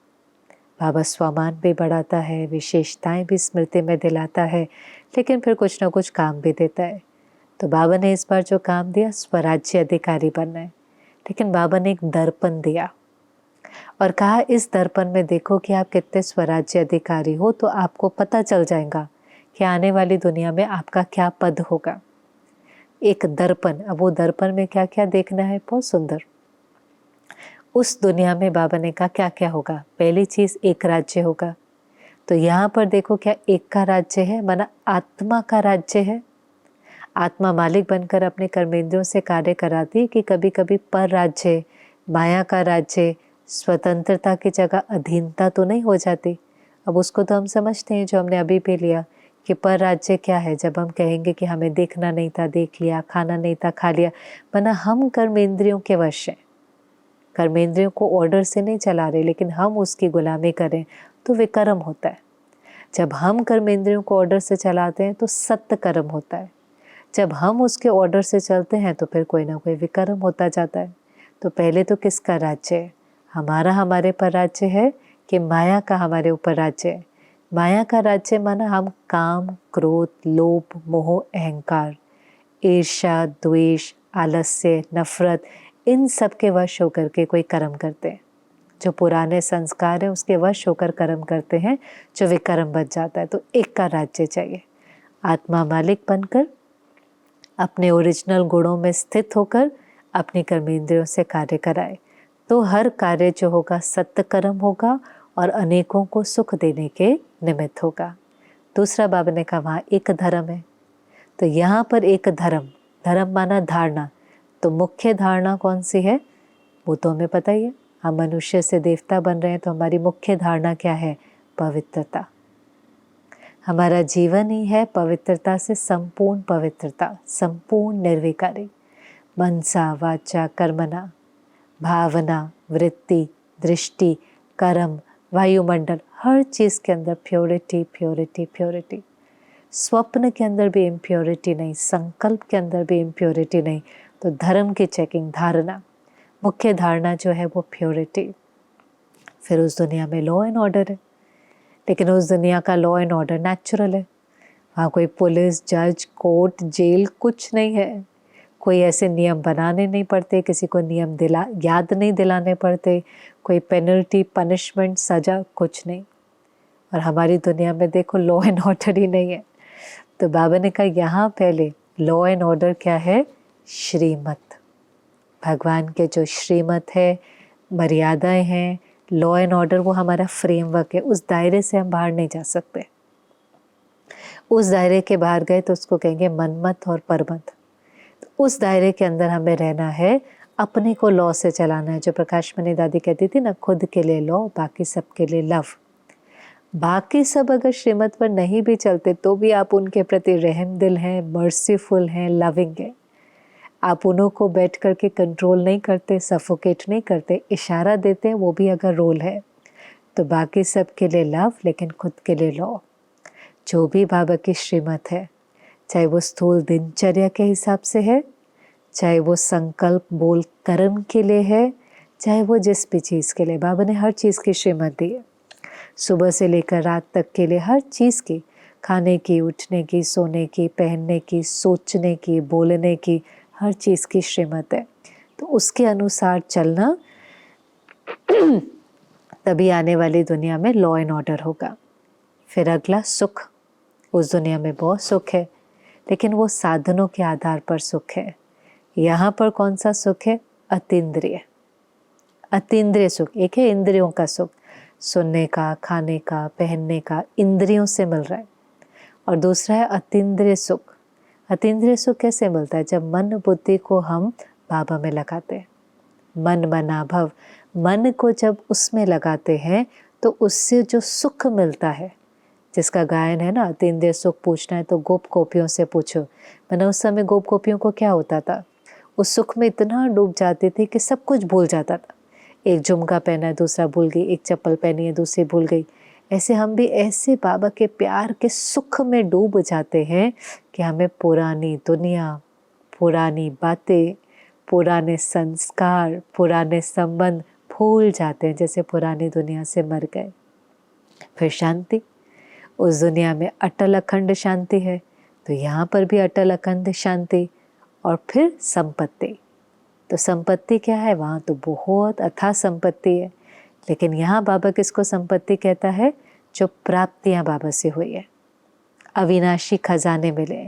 बाबा स्वमान भी बढ़ाता है, विशेषताएं भी स्मृति में दिलाता है, लेकिन फिर कुछ ना कुछ काम भी देता है। तो बाबा ने इस बार जो काम दिया स्वराज्य अधिकारी बनना है, लेकिन बाबा ने एक दर्पण दिया और कहा इस दर्पण में देखो कि आप कितने स्वराज्य अधिकारी हो, तो आपको पता चल जाएगा कि आने वाली दुनिया में आपका क्या पद होगा। एक दर्पण, अब वो दर्पण में क्या क्या देखना है, बहुत सुंदर। उस दुनिया में बाबा ने कहा क्या क्या होगा। पहली चीज़ एक राज्य होगा। तो यहाँ पर देखो क्या एक का राज्य है, माना आत्मा का राज्य है। आत्मा मालिक बनकर अपने कर्मेंद्रियों से कार्य कराती है कि कभी कभी पर राज्य, माया का राज्य, स्वतंत्रता की जगह अधीनता तो नहीं हो जाती। अब उसको तो हम समझते हैं जो हमने अभी भी लिया कि पर राज्य क्या है। जब हम कहेंगे कि हमें देखना नहीं था देख लिया, खाना नहीं था खा लिया, वरना हम कर्मेंद्रियों के वश हैं, कर्मेंद्रियों को ऑर्डर से नहीं चला रहे लेकिन हम उसकी गुलामी करें तो विकर्म होता है। जब हम कर्मेंद्रियों को ऑर्डर से चलाते हैं तो सत्य कर्म होता है। जब हम उसके ऑर्डर से चलते हैं तो फिर कोई ना कोई विकर्म होता जाता है। तो पहले तो किसका राज्य है, हमारा हमारे पर राज्य है कि माया का हमारे ऊपर राज्य है। माया का राज्य माना हम काम, क्रोध, लोभ, मोह, अहंकार, ईर्ष्या, द्वेष, आलस्य, नफरत, इन सब के वश होकर के कोई कर्म करते हैं। जो पुराने संस्कार हैं उसके वश होकर कर्म करते हैं, जो विकर्म बच जाता है। तो एक का राज्य चाहिए, आत्मा मालिक बनकर अपने ओरिजिनल गुणों में स्थित होकर अपनी कर्मेंद्रियों से कार्य कराए तो हर कार्य जो होगा सत्य कर्म होगा और अनेकों को सुख देने के निमित्त होगा। दूसरा बाबा ने कहा वहाँ एक धर्म है। तो यहाँ पर एक धर्म, धर्म माना धारणा। तो मुख्य धारणा कौन सी है वो तो हमें पता ही है। हम मनुष्य से देवता बन रहे हैं तो हमारी मुख्य धारणा क्या है, पवित्रता। हमारा जीवन ही है पवित्रता से संपूर्ण पवित्रता, संपूर्ण निर्विकारी, मनसा वाचा कर्मणा, भावना, वृत्ति, दृष्टि, कर्म, वायुमंडल, हर चीज़ के अंदर प्योरिटी प्योरिटी प्योरिटी। स्वप्न के अंदर भी इम्प्योरिटी नहीं, संकल्प के अंदर भी इम्प्योरिटी नहीं। तो धर्म की चेकिंग, धारणा, मुख्य धारणा जो है वो प्योरिटी। फिर उस दुनिया में लॉ एंड ऑर्डर है, लेकिन उस दुनिया का लॉ एंड ऑर्डर नेचुरल है। वहाँ कोई पुलिस, जज, कोर्ट, जेल कुछ नहीं है। कोई ऐसे नियम बनाने नहीं पड़ते, किसी को नियम याद नहीं दिलाने पड़ते, कोई पेनल्टी, पनिशमेंट, सज़ा, कुछ नहीं। और हमारी दुनिया में देखो लॉ एंड ऑर्डर ही नहीं है। तो बाबा ने कहा यहाँ पहले लॉ एंड ऑर्डर क्या है? श्रीमत। भगवान के जो श्रीमत है, मर्यादाएं हैं, लॉ एंड ऑर्डर, वो हमारा फ्रेमवर्क है। उस दायरे से हम बाहर नहीं जा सकते। उस दायरे के बाहर गए तो उसको कहेंगे मनमत और परमत। तो उस दायरे के अंदर हमें रहना है, अपने को लॉ से चलाना है। जो प्रकाश मणि दादी कहती थी ना, खुद के लिए लॉ, बाकी सबके लिए लव। बाकी सब अगर श्रीमत पर नहीं भी चलते तो भी आप उनके प्रति रहम दिल हैं, मर्सीफुल हैं, लविंग हैं। आप उन्हों को बैठ करके कंट्रोल नहीं करते, सफोकेट नहीं करते, इशारा देते हैं, वो भी अगर रोल है। तो बाकी सब के लिए लव, लेकिन खुद के लिए लॉ। जो भी बाबा की श्रीमत है, चाहे वो स्थूल दिनचर्या के हिसाब से है, चाहे वो संकल्प बोल कर्म के लिए है, चाहे वो जिस भी चीज़ के लिए, बाबा ने हर चीज़ की श्रीमत दी है। सुबह से लेकर रात तक के लिए हर चीज़ की, खाने की, उठने की, सोने की, पहनने की, सोचने की, बोलने की, हर चीज़ की श्रीमत है। तो उसके अनुसार चलना, तभी आने वाली दुनिया में लॉ एंड ऑर्डर होगा। फिर अगला सुख। उस दुनिया में बहुत सुख है, लेकिन वो साधनों के आधार पर सुख है। यहाँ पर कौन सा सुख है? अतीन्द्रिय। अतीन्द्रिय सुख। एक है इंद्रियों का सुख, सुनने का, खाने का, पहनने का, इंद्रियों से मिल रहा है। और दूसरा है अतीन्द्रिय सुख। अतीन्द्रिय सुख कैसे मिलता है? जब मन बुद्धि को हम बाबा में लगाते हैं। मन मना भव, मन को जब उसमें लगाते हैं तो उससे जो सुख मिलता है, जिसका गायन है ना, अतीन्द्रिय सुख पूछना है तो गोप गोपियों से पूछो। मैंने उस समय गोप गोपियों को क्या होता था, उस सुख में इतना डूब जाती थी कि सब कुछ भूल जाता था। एक झुमका पहना है, दूसरा भूल गई, एक चप्पल पहनी है, दूसरी भूल गई। ऐसे हम भी ऐसे बाबा के प्यार के सुख में डूब जाते हैं कि हमें पुरानी दुनिया, पुरानी बातें, पुराने संस्कार, पुराने संबंध भूल जाते हैं, जैसे पुरानी दुनिया से मर गए। फिर शांति। उस दुनिया में अटल अखंड शांति है, तो यहाँ पर भी अटल अखंड शांति। और फिर संपत्ति। तो संपत्ति क्या है? वहाँ तो बहुत अथाह संपत्ति है, लेकिन यहाँ बाबा किसको संपत्ति कहता है? जो प्राप्तियाँ बाबा से हुई है, अविनाशी खजाने मिले,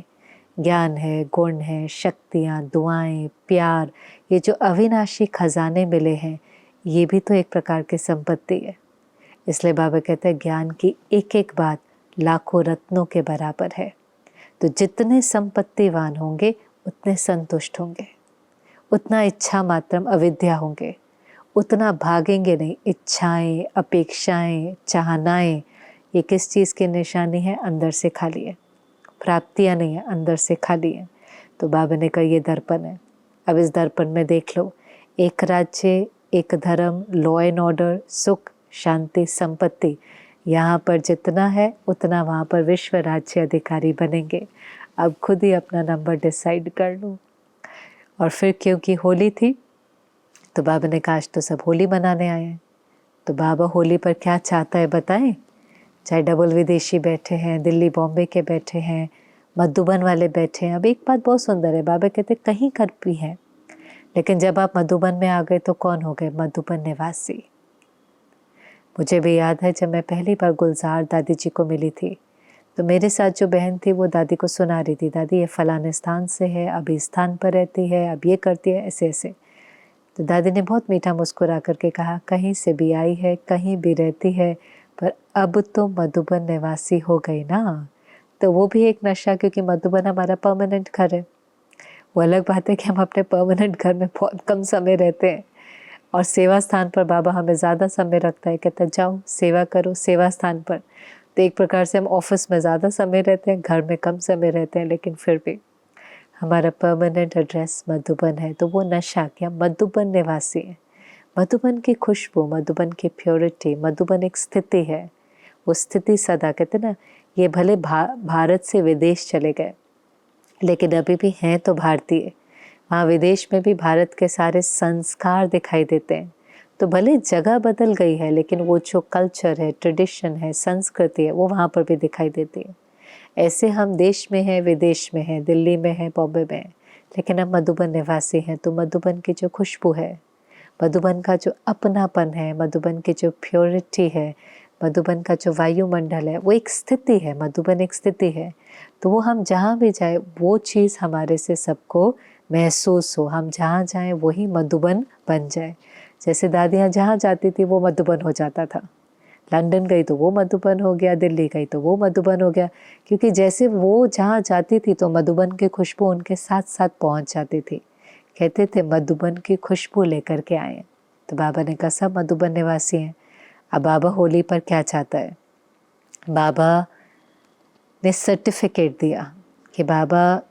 ज्ञान है, गुण है, शक्तियाँ, दुआएं, प्यार, ये जो अविनाशी खजाने मिले हैं, ये भी तो एक प्रकार की संपत्ति है। इसलिए बाबा कहते हैं ज्ञान की एक एक बात लाखों रत्नों के बराबर है। तो जितने संपत्तिवान होंगे उतने संतुष्ट होंगे, उतना इच्छा मात्रम अविद्या होंगे, उतना भागेंगे नहीं। इच्छाएं, अपेक्षाएं, चाहनाएं, ये किस चीज़ की निशानी है? अंदर से खाली है। प्राप्तियां नहीं है, अंदर से खाली है। तो बाबा ने कहा ये दर्पण है। अब इस दर्पण में देख लो, एक राज्य, एक धर्म, लॉ एंड ऑर्डर, सुख, शांति, संपत्ति। यहाँ पर जितना है उतना वहाँ पर विश्व राज्य अधिकारी बनेंगे। अब खुद ही अपना नंबर डिसाइड कर लो। और फिर क्योंकि होली थी तो बाबा ने कहा आज तो सब होली मनाने आए हैं। तो बाबा होली पर क्या चाहता है बताएं? चाहे डबल विदेशी बैठे हैं, दिल्ली बॉम्बे के बैठे हैं, मधुबन वाले बैठे हैं। अब एक बात बहुत सुंदर है, बाबा कहते कहीं कर भी है, लेकिन जब आप मधुबन में आ गए तो कौन हो गए? मधुबन निवासी। मुझे भी याद है जब मैं पहली बार गुलजार दादी जी को मिली थी, तो मेरे साथ जो बहन थी वो दादी को सुना रही थी, दादी ये फलाने स्थान से है, अब इस स्थान पर रहती है, अब ये करती है, ऐसे ऐसे। तो दादी ने बहुत मीठा मुस्कुरा करके कहा कहीं से भी आई है, कहीं भी रहती है, पर अब तो मधुबन निवासी हो गई ना। तो वो भी एक नशा, क्योंकि मधुबन हमारा परमानेंट घर है। वो अलग बात है कि हम अपने परमानेंट घर में बहुत कम समय रहते हैं, और सेवा स्थान पर बाबा हमें ज़्यादा समय रखता है, कहता है जाओ सेवा करो सेवा स्थान पर। तो एक प्रकार से हम ऑफिस में ज़्यादा समय रहते हैं, घर में कम समय रहते हैं, लेकिन फिर भी हमारा परमानेंट एड्रेस मधुबन है। तो वो नशा कि हम मधुबन निवासी हैं। मधुबन की खुशबू, मधुबन की प्योरिटी, मधुबन एक स्थिति है। वो स्थिति सदा, कहते ना, ये भले भारत से विदेश चले गए, लेकिन अभी भी हैं तो भारतीय। वहाँ विदेश में भी भारत के सारे संस्कार दिखाई देते हैं। तो भले जगह बदल गई है, लेकिन वो जो कल्चर है, ट्रेडिशन है, संस्कृति है, वो वहाँ पर भी दिखाई देती है। ऐसे हम देश में हैं, विदेश में हैं, दिल्ली में हैं, बॉम्बे में हैं, लेकिन हम मधुबन निवासी हैं, तो मधुबन की जो खुशबू है, मधुबन का जो अपनापन है, मधुबन की जो प्योरिटी है, मधुबन का जो वायुमंडल है, वो एक स्थिति है, मधुबन एक स्थिति है। तो वो हम जहाँ भी जाए वो चीज़ हमारे से सबको महसूस हो, हम जहाँ जाएं वही मधुबन बन जाए। जैसे दादियाँ जहाँ जाती थी वो मधुबन हो जाता था, लंदन गई तो वो मधुबन हो गया, दिल्ली गई तो वो मधुबन हो गया, क्योंकि जैसे वो जहाँ जाती थी तो मधुबन की खुशबू उनके साथ साथ पहुँच जाती थी। कहते थे मधुबन की खुशबू लेकर के आए। तो बाबा ने कहा सब मधुबन निवासी हैं। अब बाबा होली पर क्या चाहता है, बाबा ने सर्टिफिकेट दिया कि बाबा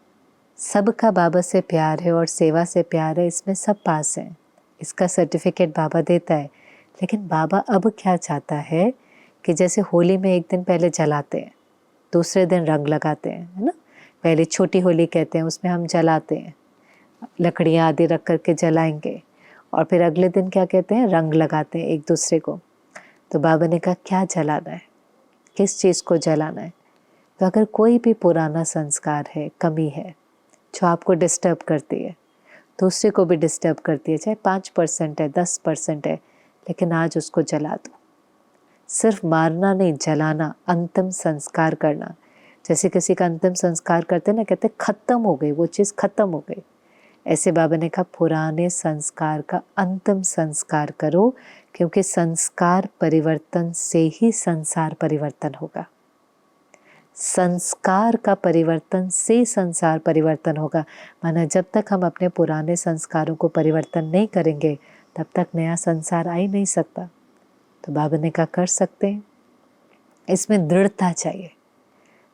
सबका बाबा से प्यार है और सेवा से प्यार है, इसमें सब पास हैं, इसका सर्टिफिकेट बाबा देता है। लेकिन बाबा अब क्या चाहता है कि जैसे होली में एक दिन पहले जलाते हैं, दूसरे दिन रंग लगाते हैं, है ना, पहले छोटी होली कहते हैं, उसमें हम जलाते हैं, लकड़ियाँ आदि रख करके जलाएंगे, और फिर अगले दिन क्या कहते हैं, रंग लगाते हैं एक दूसरे को। तो बाबा ने कहा क्या जलाना है, किस चीज़ को जलाना है। तो अगर कोई भी पुराना संस्कार है, कमी है जो आपको डिस्टर्ब करती है, दूसरे को भी डिस्टर्ब करती है, चाहे 5% है, 10% है, लेकिन आज उसको जला दो। सिर्फ मारना नहीं, जलाना, अंतिम संस्कार करना। जैसे किसी का अंतिम संस्कार करते ना, कहते खत्म हो गई, वो चीज़ खत्म हो गई। ऐसे बाबा ने कहा पुराने संस्कार का अंतिम संस्कार करो, क्योंकि संस्कार परिवर्तन से ही संसार परिवर्तन होगा। संस्कार का परिवर्तन से संसार परिवर्तन होगा। माना जब तक हम अपने पुराने संस्कारों को परिवर्तन नहीं करेंगे तब तक नया संसार आ ही नहीं सकता। तो बाबा ने कहा कर सकते हैं, इसमें दृढ़ता चाहिए।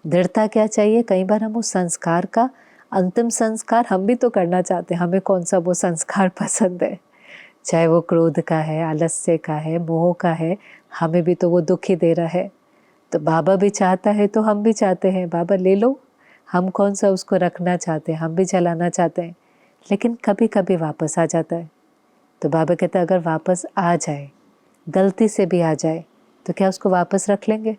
दृढ़ता क्या चाहिए, कई बार हम उस संस्कार का अंतिम संस्कार हम भी तो करना चाहते हैं, हमें कौन सा वो संस्कार पसंद है, चाहे वो क्रोध का है, आलस्य का है, मोह का है, हमें भी तो वो दुख ही दे रहा है। तो बाबा भी चाहता है तो हम भी चाहते हैं, बाबा ले लो, हम कौन सा उसको रखना चाहते हैं, हम भी चलाना चाहते हैं, लेकिन कभी कभी वापस आ जाता है। तो बाबा कहता है अगर वापस आ जाए, गलती से भी आ जाए, तो क्या उसको वापस रख लेंगे।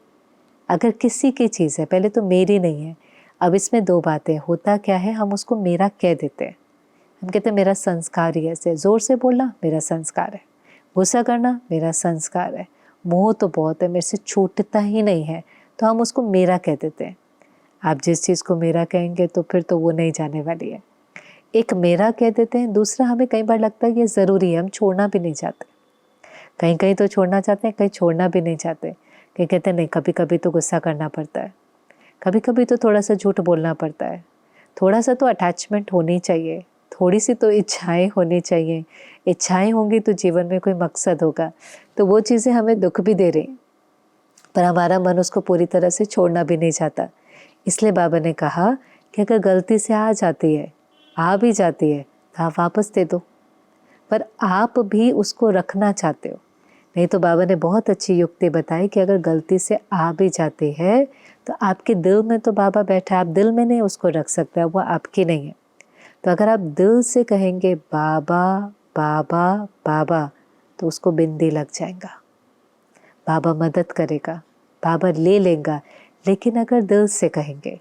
अगर किसी की चीज़ है, पहले तो मेरी नहीं है, अब इसमें दो बातें, होता क्या है, हम उसको मेरा कह देते हैं, हम कहते हैं मेरा संस्कार ही ऐसे, ज़ोर से बोलना मेरा संस्कार है, गुस्सा करना मेरा संस्कार है, मोह तो बहुत है, मेरे से छूटता ही नहीं है, तो हम उसको मेरा कह देते हैं। आप जिस चीज़ को मेरा कहेंगे तो फिर तो वो नहीं जाने वाली है। एक मेरा कह देते हैं, दूसरा हमें कई बार लगता है ये ज़रूरी है, हम छोड़ना भी नहीं चाहते, कहीं कहीं तो छोड़ना चाहते हैं, कहीं छोड़ना भी नहीं चाहते, कहीं कहते हैं नहीं कभी कभी तो गुस्सा करना पड़ता है, कभी कभी तो थोड़ा सा झूठ बोलना पड़ता है, थोड़ा सा तो अटैचमेंट होनी चाहिए, थोड़ी सी तो इच्छाएं होनी चाहिए, इच्छाएं होंगी तो जीवन में कोई मकसद होगा। तो वो चीज़ें हमें दुख भी दे रही, पर हमारा मन उसको पूरी तरह से छोड़ना भी नहीं चाहता। इसलिए बाबा ने कहा कि अगर गलती से आ जाती है, आ भी जाती है, तो आप वापस दे दो, पर आप भी उसको रखना चाहते हो। नहीं तो बाबा ने बहुत अच्छी युक्ति बताई कि अगर गलती से आ भी जाती है तो आपके दिल में तो बाबा बैठा है, आप दिल में नहीं उसको रख सकते, वो आपकी नहीं है। तो अगर आप दिल से कहेंगे बाबा बाबा बाबा, तो उसको बिंदी लग जाएगा, बाबा मदद करेगा, बाबा ले लेगा। लेकिन अगर दिल से कहेंगे,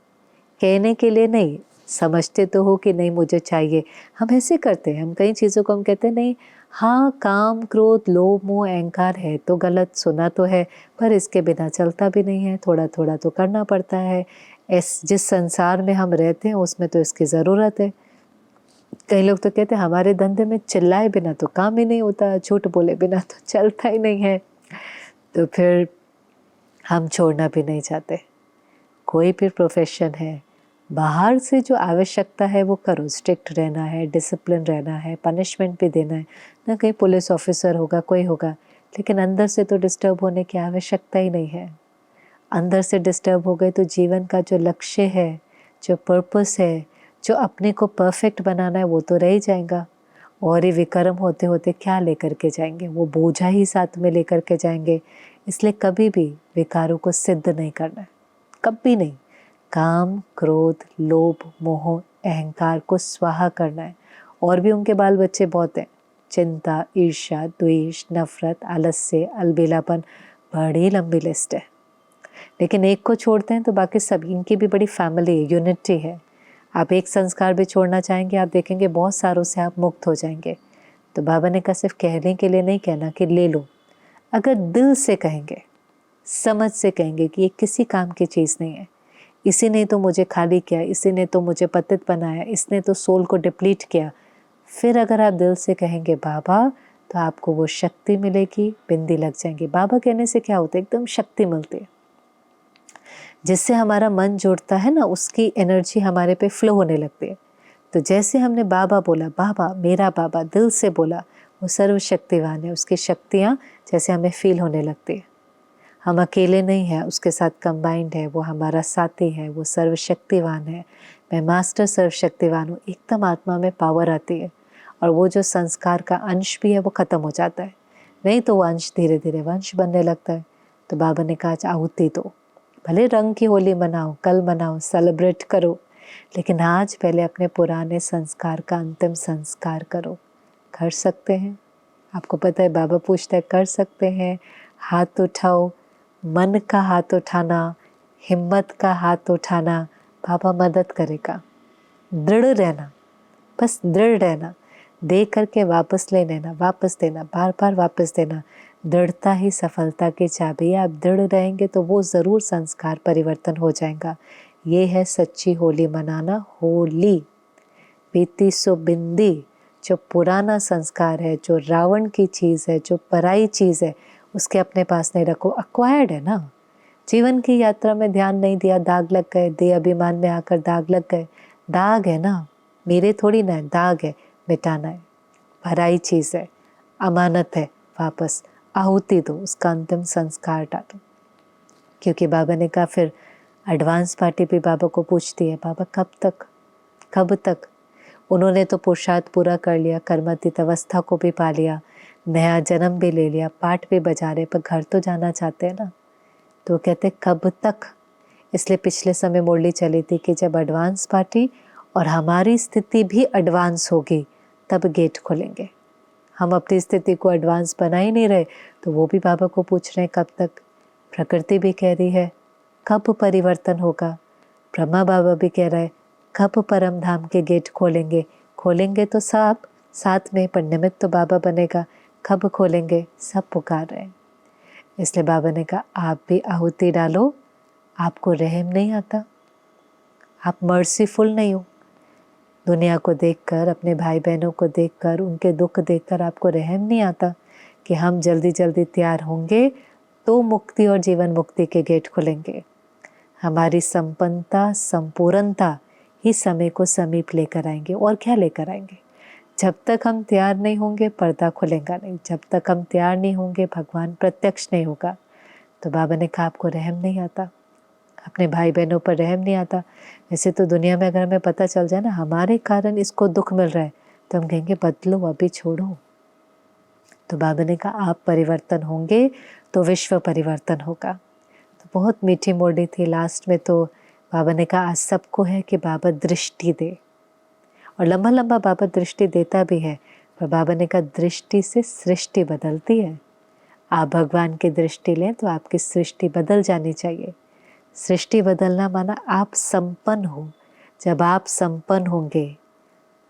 कहने के लिए नहीं, समझते तो हो कि नहीं मुझे चाहिए, हम ऐसे करते हैं, हम कई चीज़ों को हम कहते हैं नहीं, हाँ काम क्रोध लोभ मोह अहंकार है तो गलत, सुना तो है, पर इसके बिना चलता भी नहीं है, थोड़ा थोड़ा तो करना पड़ता है, जिस संसार में हम रहते हैं उसमें तो इसकी ज़रूरत है। कई लोग तो कहते हैं हमारे धंधे में चिल्लाए बिना तो काम ही नहीं होता, झूठ बोले बिना तो चलता ही नहीं है। तो फिर हम छोड़ना भी नहीं चाहते। कोई भी प्रोफेशन है, बाहर से जो आवश्यकता है वो करो, स्ट्रिक्ट रहना है, डिसिप्लिन रहना है, पनिशमेंट भी देना है ना, कहीं पुलिस ऑफिसर होगा, कोई होगा, लेकिन अंदर से तो डिस्टर्ब होने की आवश्यकता ही नहीं है। अंदर से डिस्टर्ब हो गए तो जीवन का जो लक्ष्य है, जो पर्पस है, जो अपने को परफेक्ट बनाना है, वो तो रह ही जाएगा। और ये विक्रम होते होते क्या लेकर के जाएंगे, वो बोझा ही साथ में लेकर के जाएंगे। इसलिए कभी भी विकारों को सिद्ध नहीं करना है, कभी नहीं। काम क्रोध लोभ मोह अहंकार को स्वाहा करना है। और भी उनके बाल बच्चे बहुत हैं, चिंता ईर्ष्या द्वेष नफरत आलस्य अलबेलापन, बड़ी लंबी लिस्ट है। लेकिन एक को छोड़ते हैं तो बाकी सब, इनकी भी बड़ी फैमिली है, यूनिटी है। आप एक संस्कार भी छोड़ना चाहेंगे, आप देखेंगे बहुत सारों से आप मुक्त हो जाएंगे। तो बाबा ने कहा सिर्फ कहने के लिए नहीं कहना कि ले लो, अगर दिल से कहेंगे, समझ से कहेंगे कि ये किसी काम की चीज़ नहीं है, इसी ने तो मुझे खाली किया, इसी ने तो मुझे पतित बनाया, इसने तो सोल को डिप्लीट किया, फिर अगर आप दिल से कहेंगे बाबा, तो आपको वो शक्ति मिलेगी, बिंदी लग जाएंगी। बाबा कहने से क्या होता है, एकदम शक्ति मिलती है। जिससे हमारा मन जुड़ता है ना, उसकी एनर्जी हमारे पे फ्लो होने लगती है। तो जैसे हमने बाबा बोला, बाबा मेरा बाबा, दिल से बोला, वो सर्वशक्तिवान है, उसकी शक्तियाँ जैसे हमें फील होने लगती है। हम अकेले नहीं हैं, उसके साथ कंबाइंड है, वो हमारा साथी है, वो सर्वशक्तिवान है। मैं मास्टर सर्वशक्तिवान हूँ, एकदम आत्मा में पावर आती है और वो जो संस्कार का अंश भी है वो ख़त्म हो जाता है। नहीं तो वो अंश धीरे धीरे वंश बनने लगता है। तो बाबा ने कहा आज आहुति दो, भले रंग की होली मनाओ, कल मनाओ, सेलिब्रेट करो, लेकिन आज पहले अपने पुराने संस्कार का अंतिम संस्कार करो। कर सकते हैं? आपको पता है बाबा पूछता है कर सकते हैं? हाथ उठाओ, मन का हाथ उठाना, हिम्मत का हाथ उठाना, बाबा मदद करेगा। दृढ़ रहना, बस दृढ़ रहना, दे करके वापस ले लेना, वापस देना, बार बार वापस देना। दृढ़ता ही सफलता की चाबी है। आप दृढ़ रहेंगे तो वो ज़रूर संस्कार परिवर्तन हो जाएगा। ये है सच्ची होली मनाना। होली बीती सो बिंदी, जो पुराना संस्कार है, जो रावण की चीज़ है, जो पराई चीज़ है, उसके अपने पास नहीं रखो। अक्वायर्ड है ना, जीवन की यात्रा में ध्यान नहीं दिया, दाग लग गए, दे अभिमान में आकर दाग लग गए। दाग है ना, मेरे थोड़ी ना है, दाग है, मिटाना है। भराई चीज़ है, अमानत है, वापस आहुति दो, उसका अंतिम संस्कार डालो। क्योंकि बाबा ने कहा फिर एडवांस पार्टी भी बाबा को पूछती है, बाबा कब तक, कब तक? उन्होंने तो पुरुषार्थ पूरा कर लिया, कर्मातीत अवस्था को भी पा लिया, नया जन्म भी ले लिया, पाठ भी बजा रहे, पर घर तो जाना चाहते हैं ना। तो कहते कब तक? इसलिए पिछले समय मुरली चली थी कि जब एडवांस पार्टी और हमारी स्थिति भी एडवांस होगी तब गेट खोलेंगे। हम अपनी स्थिति को एडवांस बना ही नहीं रहे, तो वो भी बाबा को पूछ रहे हैं कब तक। प्रकृति भी कह रही है कब परिवर्तन होगा। ब्रह्मा बाबा भी कह रहा है कब परम धाम के गेट खोलेंगे। खोलेंगे तो सब साथ में, पर निमित्त तो बाबा बनेगा। कब खोलेंगे? सब पुकार रहे हैं। इसलिए बाबा ने कहा आप भी आहुति डालो। आपको रहम नहीं आता, आप मर्सीफुल नहीं हो। दुनिया को देखकर, अपने भाई बहनों को देखकर, उनके दुख देखकर आपको रहम नहीं आता कि हम जल्दी जल्दी तैयार होंगे तो मुक्ति और जीवन मुक्ति के गेट खुलेंगे। हमारी संपन्नता, संपूर्णता ही समय को समीप लेकर आएंगे। और क्या लेकर आएंगे? जब तक हम तैयार नहीं होंगे पर्दा खुलेगा नहीं, जब तक हम तैयार नहीं होंगे भगवान प्रत्यक्ष नहीं होगा। तो बाबा ने कहा आपको रहम नहीं आता, अपने भाई बहनों पर रहम नहीं आता। वैसे तो दुनिया में अगर हमें पता चल जाए ना हमारे कारण इसको दुख मिल रहा है, तो हम कहेंगे बदलो, अभी छोड़ो। तो बाबा ने कहा आप परिवर्तन होंगे तो विश्व परिवर्तन होगा। तो बहुत मीठी मोड़ी थी। लास्ट में तो बाबा ने कहा आज सबको है कि बाबा दृष्टि दे, और लंबा लंबा बाबा दृष्टि देता भी है, पर बाबा ने कहा दृष्टि से सृष्टि बदलती है। आप भगवान की दृष्टि लें तो आपकी सृष्टि बदल जानी चाहिए। सृष्टि बदलना माना आप संपन्न हो। जब आप संपन्न होंगे,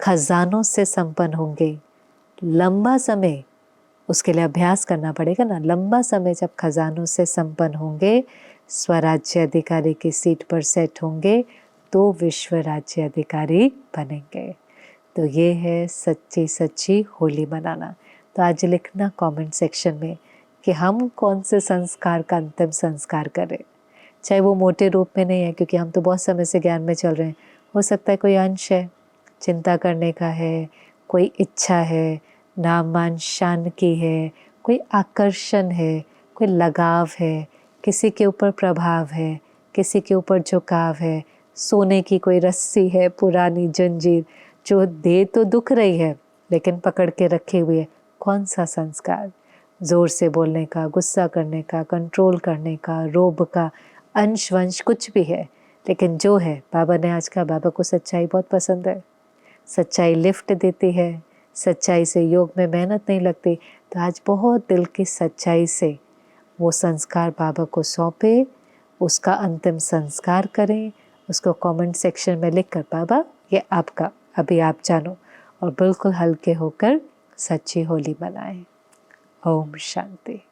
खजानों से संपन्न होंगे, लंबा समय उसके लिए अभ्यास करना पड़ेगा ना। लंबा समय जब खजानों से संपन्न होंगे, स्वराज्य अधिकारी की सीट पर सेट होंगे, तो विश्व राज्य अधिकारी बनेंगे। तो ये है सच्ची सच्ची होली मनाना। तो आज लिखना कमेंट सेक्शन में कि हम कौन से संस्कार का अंतिम संस्कार करें। चाहे वो मोटे रूप में नहीं है, क्योंकि हम तो बहुत समय से ज्ञान में चल रहे हैं। हो सकता है कोई अंश है, चिंता करने का है, कोई इच्छा है, नाम मान शान की है, कोई आकर्षण है, कोई लगाव है, किसी के ऊपर प्रभाव है, किसी के ऊपर झुकाव है, सोने की कोई रस्सी है, पुरानी जंजीर जो दे तो दुख रही है लेकिन पकड़ के रखे हुए है। कौन सा संस्कार? ज़ोर से बोलने का, गुस्सा करने का, कंट्रोल करने का, रोब का, अंश वंश कुछ भी है, लेकिन जो है बाबा ने आज कहा बाबा को सच्चाई बहुत पसंद है। सच्चाई लिफ्ट देती है, सच्चाई से योग में मेहनत नहीं लगती। तो आज बहुत दिल की सच्चाई से वो संस्कार बाबा को सौंपे, उसका अंतिम संस्कार करें, उसको कमेंट सेक्शन में लिख कर बाबा ये आपका, अभी आप जानो और बिल्कुल हल्के होकर सच्ची होली मनाएं। ओम शांति।